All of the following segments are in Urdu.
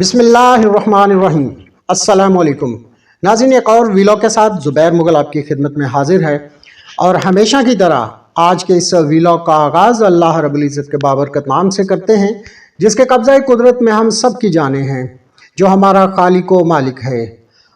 بسم اللہ الرحمن الرحیم۔ السلام علیکم ناظرین، ایک اور ویلاگ کے ساتھ زبیر مغل آپ کی خدمت میں حاضر ہے، اور ہمیشہ کی طرح آج کے اس ویلاگ کا آغاز اللہ رب العزت کے بابرکت نام سے کرتے ہیں، جس کے قبضہ قدرت میں ہم سب کی جانیں ہیں، جو ہمارا خالق و مالک ہے۔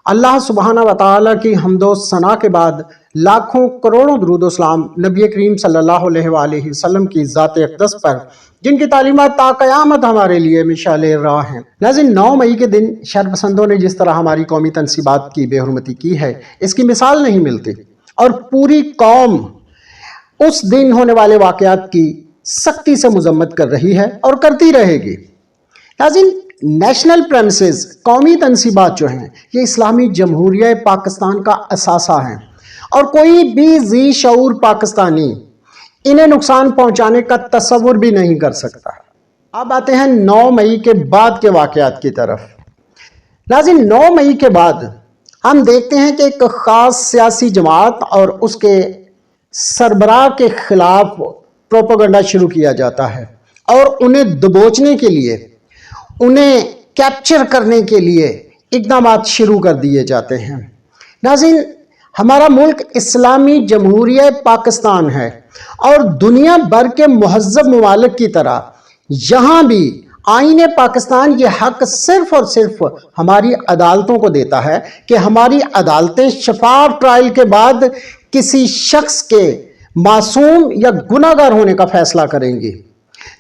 اللہ سبحانہ و تعالیٰ کی حمد و ثنا کے بعد لاکھوں کروڑوں درود و سلام نبی کریم صلی اللہ علیہ وآلہ وسلم کی ذات اقدس پر، جن کی تعلیمات تا قیامت ہمارے لیے مشعل راہ ہیں۔ ناظرین، 9 مئی کے دن شر پسندوں نے جس طرح ہماری قومی تنصیبات کی بے حرمتی کی ہے، اس کی مثال نہیں ملتی، اور پوری قوم اس دن ہونے والے واقعات کی سختی سے مذمت کر رہی ہے اور کرتی رہے گی۔ ناظرین، نیشنل پریمسز، قومی تنصیبات جو ہیں، یہ اسلامی جمہوریہ پاکستان کا اثاثہ ہیں، اور کوئی بھی ذی شعور پاکستانی انہیں نقصان پہنچانے کا تصور بھی نہیں کر سکتا۔ اب آتے ہیں 9 مئی کے بعد کے واقعات کی طرف۔ ناظرین، 9 مئی کے بعد ہم دیکھتے ہیں کہ ایک خاص سیاسی جماعت اور اس کے سربراہ کے خلاف پروپیگنڈا شروع کیا جاتا ہے، اور انہیں دبوچنے کے لیے، انہیں کیپچر کرنے کے لیے اقدامات شروع کر دیے جاتے ہیں۔ ناظرین، ہمارا ملک اسلامی جمہوریہ پاکستان ہے، اور دنیا بھر کے مہذب ممالک کی طرح یہاں بھی آئین پاکستان یہ حق صرف اور صرف ہماری عدالتوں کو دیتا ہے کہ ہماری عدالتیں شفاف ٹرائل کے بعد کسی شخص کے معصوم یا گناہگار ہونے کا فیصلہ کریں گی۔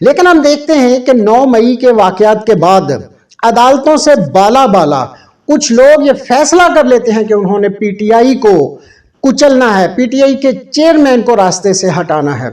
لیکن ہم دیکھتے ہیں کہ 9 مئی کے واقعات کے بعد عدالتوں سے بالا کچھ لوگ یہ فیصلہ کر لیتے ہیں کہ انہوں نے پی ٹی آئی کو کچلنا ہے، پی ٹی آئی کے چیئرمین کو راستے سے ہٹانا ہے۔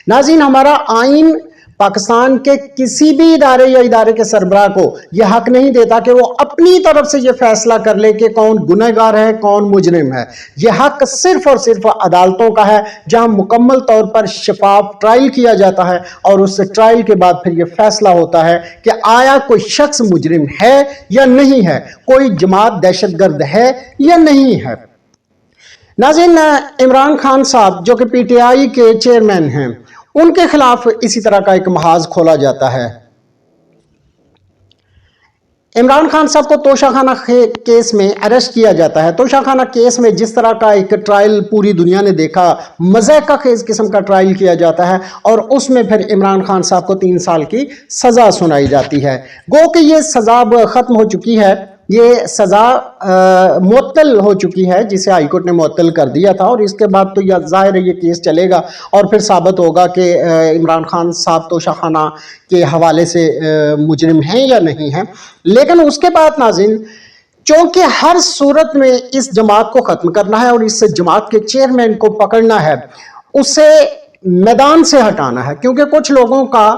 ناظرین، ہمارا آئین پاکستان کے کسی بھی ادارے کے سربراہ کو یہ حق نہیں دیتا کہ وہ اپنی طرف سے یہ فیصلہ کر لے کہ کون گنہگار ہے، کون مجرم ہے۔ یہ حق صرف اور صرف عدالتوں کا ہے، جہاں مکمل طور پر شفاف ٹرائل کیا جاتا ہے، اور اس ٹرائل کے بعد پھر یہ فیصلہ ہوتا ہے کہ آیا کوئی شخص مجرم ہے یا نہیں ہے، کوئی جماعت دہشت گرد ہے یا نہیں ہے۔ ناظرین، عمران خان صاحب جو کہ پی ٹی آئی کے چیئرمین ہیں، ان کے خلاف اسی طرح کا ایک محاذ کھولا جاتا ہے۔ عمران خان صاحب کو توشہ خانہ کیس میں اریسٹ کیا جاتا ہے۔ توشہ خانہ کیس میں جس طرح کا ایک ٹرائل پوری دنیا نے دیکھا، مضحکہ خیز قسم کا ٹرائل کیا جاتا ہے، اور اس میں پھر عمران خان صاحب کو 3 سال کی سزا سنائی جاتی ہے۔ گو کہ یہ سزا ختم ہو چکی ہے، یہ سزا معطل ہو چکی ہے، جسے ہائی کورٹ نے معطل کر دیا تھا، اور اس کے بعد تو یہ ظاہر ہے یہ کیس چلے گا، اور پھر ثابت ہوگا کہ عمران خان صاحب توشہ خانہ کے حوالے سے مجرم ہیں یا نہیں ہیں۔ لیکن اس کے بعد ناظرین، چونکہ ہر صورت میں اس جماعت کو ختم کرنا ہے اور اس جماعت کے چیئرمین کو پکڑنا ہے، اسے میدان سے ہٹانا ہے، کیونکہ کچھ لوگوں کا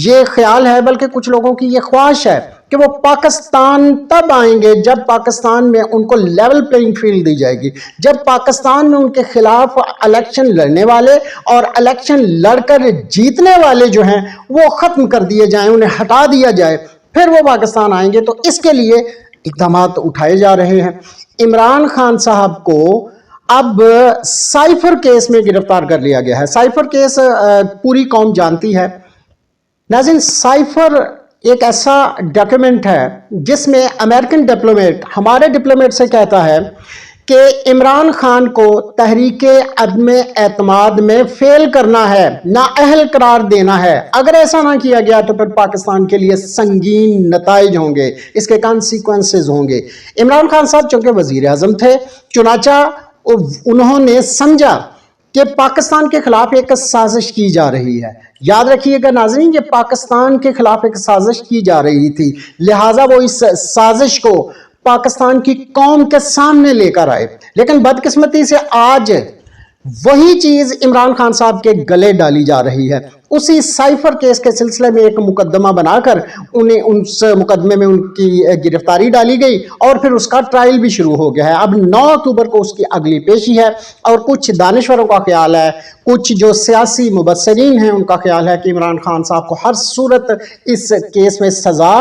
یہ خیال ہے، بلکہ کچھ لوگوں کی یہ خواہش ہے کہ وہ پاکستان تب آئیں گے جب پاکستان میں ان کو لیول پلینگ فیلڈ دی جائے گی، جب پاکستان میں ان کے خلاف الیکشن لڑنے والے اور الیکشن لڑ کر جیتنے والے جو ہیں وہ ختم کر دیے جائیں، انہیں ہٹا دیا جائے، پھر وہ پاکستان آئیں گے۔ تو اس کے لیے اقدامات اٹھائے جا رہے ہیں۔ عمران خان صاحب کو اب سائفر کیس میں گرفتار کر لیا گیا ہے۔ سائفر کیس پوری قوم جانتی ہے۔ ناظرین، سائفر ایک ایسا ڈاکیومنٹ ہے جس میں امریکن ڈپلومیٹ ہمارے ڈپلومیٹ سے کہتا ہے کہ عمران خان کو تحریک عدم اعتماد میں فیل کرنا ہے، نااہل قرار دینا ہے۔ اگر ایسا نہ کیا گیا تو پھر پاکستان کے لیے سنگین نتائج ہوں گے، اس کے کانسیکوینسز ہوں گے۔ عمران خان صاحب چونکہ وزیر اعظم تھے، چنانچہ انہوں نے سمجھا کہ پاکستان کے خلاف ایک سازش کی جا رہی ہے۔ یاد رکھیے گا ناظرین، یہ پاکستان کے خلاف ایک سازش کی جا رہی تھی، لہٰذا وہ اس سازش کو پاکستان کی قوم کے سامنے لے کر آئے۔ لیکن بدقسمتی سے آج وہی چیز عمران خان صاحب کے گلے ڈالی جا رہی ہے۔ اسی سائفر کیس کے سلسلے میں ایک مقدمہ بنا کر انہیں اس مقدمے میں ان کی گرفتاری ڈالی گئی، اور پھر اس کا ٹرائل بھی شروع ہو گیا ہے۔ اب 9 اکتوبر کو اس کی اگلی پیشی ہے، اور کچھ دانشوروں کا خیال ہے، کچھ جو سیاسی مبصرین ہیں ان کا خیال ہے کہ عمران خان صاحب کو ہر صورت اس کیس میں سزا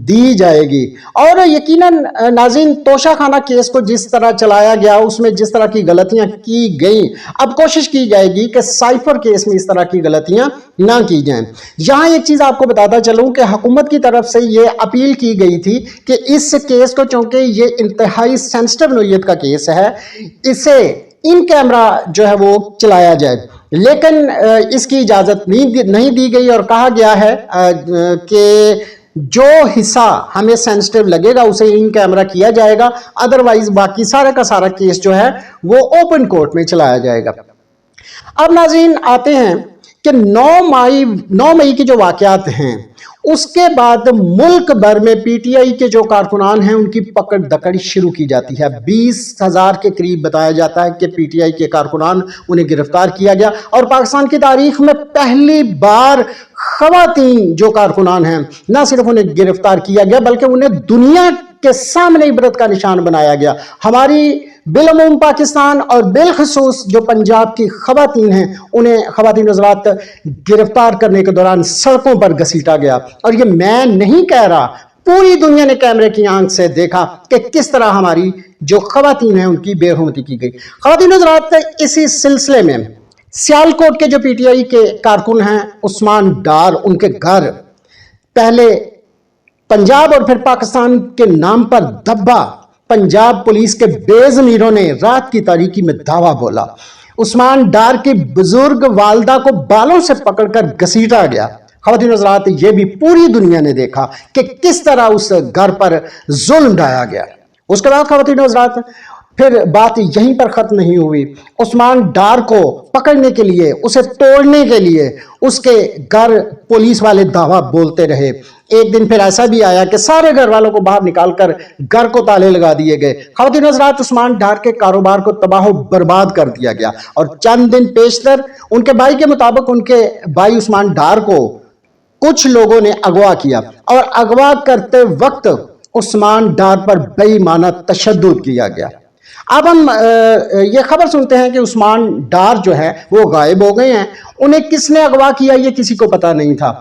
دی جائے گی۔ اور یقیناً ناظرین، توشہ خانہ کیس کو جس طرح چلایا گیا، اس میں جس طرح کی غلطیاں کی گئیں، اب کوشش کی جائے گی کہ سائفر کیس میں اس طرح کی غلطیاں نہ کی جائیں۔ یہاں ایک چیز آپ کو بتاتا چلوں کہ حکومت کی طرف سے یہ اپیل کی گئی تھی کہ اس کیس کو، چونکہ یہ انتہائی سینسٹیو نوعیت کا کیس ہے، اسے ان کیمرہ جو ہے وہ چلایا جائے، لیکن اس کی اجازت نہیں دی گئی اور کہا گیا ہے کہ جو حصہ ہمیں سینسٹیو لگے گا اسے ان کیمرہ کیا جائے گا، ادروائز باقی سارا کا سارا کیس جو ہے وہ اوپن کورٹ میں چلایا جائے گا۔ اب ناظرین آتے ہیں کہ 9 مئی کے جو واقعات ہیں اس کے بعد ملک بھر میں پی ٹی آئی کے جو کارکنان ہیں ان کی پکڑ دکڑ شروع کی جاتی ہے۔ 20,000 کے قریب بتایا جاتا ہے کہ پی ٹی آئی کے کارکنان انہیں گرفتار کیا گیا، اور پاکستان کی تاریخ میں پہلی بار خواتین جو کارکنان ہیں نہ صرف انہیں گرفتار کیا گیا بلکہ انہیں دنیا کے سامنے عبرت کا نشان بنایا گیا۔ ہماری بالعموم پاکستان اور بالخصوص جو پنجاب کی خواتین ہیں انہیں خواتین حضرات گرفتار کرنے کے دوران سڑکوں پر گھسیٹا گیا، اور یہ میں نہیں کہہ رہا، پوری دنیا نے کیمرے کی آنکھ سے دیکھا کہ کس طرح ہماری جو خواتین ہیں ان کی بے حرمتی کی گئی۔ خواتین حضرات اسی سلسلے میں سیالکوٹ کے جو پی ٹی آئی کے کارکن ہیں عثمان ڈار، ان کے گھر پہلے پنجاب اور پھر پاکستان کے نام پر دبا پنجاب پولیس کے بے ضمیروں نے رات کی تاریکی میں دعویٰ بولا۔ عثمان ڈار کی بزرگ والدہ کو بالوں سے پکڑ کر گھسیٹا گیا۔ خواتین حضرات یہ بھی پوری دنیا نے دیکھا کہ کس طرح اس گھر پر ظلم ڈھایا گیا۔ اس کے بعد خواتین حضرات پھر بات یہیں پر ختم نہیں ہوئی۔ عثمان ڈار کو پکڑنے کے لیے، اسے توڑنے کے لیے اس کے گھر پولیس والے دعویٰ بولتے رہے۔ ایک دن پھر ایسا بھی آیا کہ سارے گھر والوں کو باہر نکال کر گھر کو تالے لگا دیے گئے۔ خواتین حضرات عثمان ڈار کے کاروبار کو تباہ و برباد کر دیا گیا، اور چند دن پیشتر ان کے بھائی کے مطابق ان کے بھائی عثمان ڈار کو کچھ لوگوں نے اغوا کیا، اور اغوا کرتے وقت عثمان ڈار پر بے ایمانہ تشدد کیا گیا۔ اب ہم یہ خبر سنتے ہیں کہ عثمان ڈار جو ہے وہ غائب ہو گئے ہیں، انہیں کس نے اغوا کیا یہ کسی کو پتا نہیں تھا۔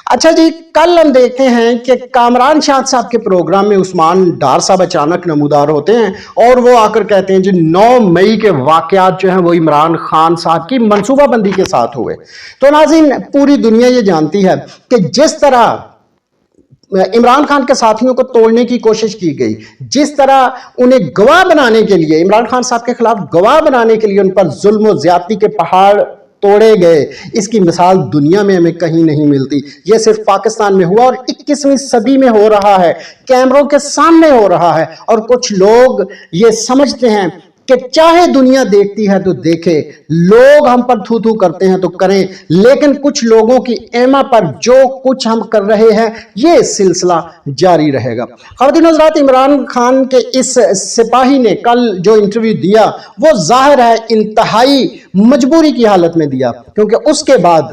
اچھا جی، کل ہم دیکھتے ہیں کہ کامران شاہ صاحب کے پروگرام میں عثمان ڈار صاحب اچانک نمودار ہوتے ہیں، اور وہ آ کر کہتے ہیں جی 9 مئی کے واقعات جو ہیں وہ عمران خان صاحب کی منصوبہ بندی کے ساتھ ہوئے۔ تو ناظرین پوری دنیا یہ جانتی ہے کہ جس طرح عمران خان کے ساتھیوں کو توڑنے کی کوشش کی گئی، جس طرح انہیں گواہ بنانے کے لیے، عمران خان صاحب کے خلاف گواہ بنانے کے لیے ان پر ظلم و زیادتی کے پہاڑ توڑے گئے، اس کی مثال دنیا میں ہمیں کہیں نہیں ملتی۔ یہ صرف پاکستان میں ہوا، اور 21ویں صدی میں ہو رہا ہے، کیمروں کے سامنے ہو رہا ہے، اور کچھ لوگ یہ سمجھتے ہیں کہ چاہے دنیا دیکھتی ہے تو دیکھے، لوگ ہم پر تھو تھو کرتے ہیں تو کریں، لیکن کچھ لوگوں کی ایما پر جو کچھ ہم کر رہے ہیں یہ سلسلہ جاری رہے گا۔ خواتین حضرات عمران خان کے اس سپاہی نے کل جو انٹرویو دیا وہ ظاہر ہے انتہائی مجبوری کی حالت میں دیا، کیونکہ اس کے بعد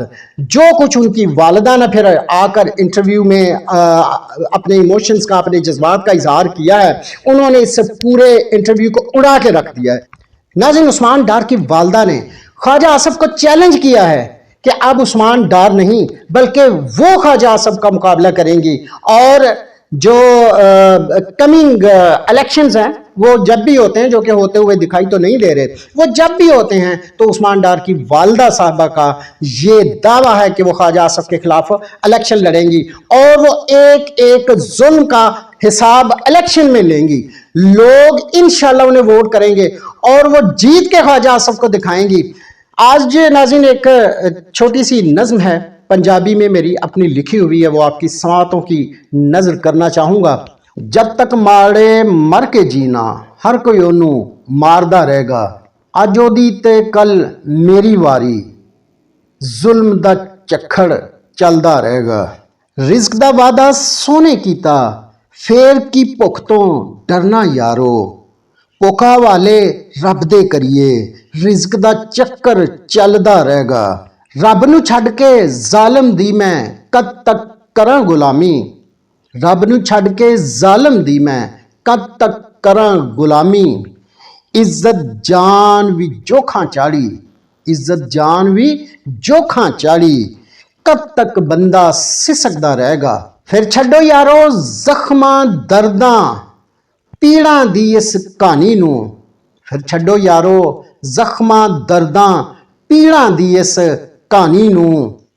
جو کچھ ان کی والدہ نے پھر آ کر انٹرویو میں اپنے ایموشنز کا، اپنے جذبات کا اظہار کیا ہے، انہوں نے اس پورے انٹرویو کو اڑا کے رکھ دیا ہے۔ ناظرین عثمان ڈار کی والدہ نے خواجہ آصف کو چیلنج کیا ہے کہ اب عثمان ڈار نہیں بلکہ وہ خواجہ آصف کا مقابلہ کریں گی، اور جو کمنگ الیکشنز ہیں وہ جب بھی ہوتے ہیں، جو کہ ہوتے ہوئے دکھائی تو نہیں دے رہے، وہ جب بھی ہوتے ہیں تو عثمان ڈار کی والدہ صاحبہ کا یہ دعویٰ ہے کہ وہ خواجہ آصف کے خلاف الیکشن لڑیں گی، اور وہ ایک ایک ظلم کا حساب الیکشن میں لیں گی۔ لوگ انشاءاللہ انہیں ووٹ کریں گے اور وہ جیت کے خواجہ آصف کو دکھائیں گی۔ آج ناظرین ایک چھوٹی سی نظم ہے پنجابی میں میری اپنی لکھی ہوئی ہے، وہ آپ کی سماعتوں کی نظر کرنا چاہوں گا۔ جب تک مارے مر کے جینا ہر کوئی انہوں ماردہ رہے گا، اجو دی تے کل میری واری ظلم دا چکھڑ چلدا رہے گا۔ رزق دا وعدہ سونے کیتا فیر کی پختوں ڈرنا یارو، پوکا والے رب دے کریے رزق دا چکر چلدا رہے گا۔ رب نو چھڈ کے ظالم دی میں کد تک کراں غلامی، رب نو چھڈ کے ظالم دی میں کد تک کراں غلامی۔ عزت جان وی جوکھاں چاڑی، عزت جان وی جوکھاں چاڑی، کد تک بندہ سسکدا رہے گا۔ پھر چھڈو یارو زخماں درداں پیڑاں دی اس کہانی نو، پھر چھڈو یارو زخماں درداں پیڑاں دی اس کہانی نو،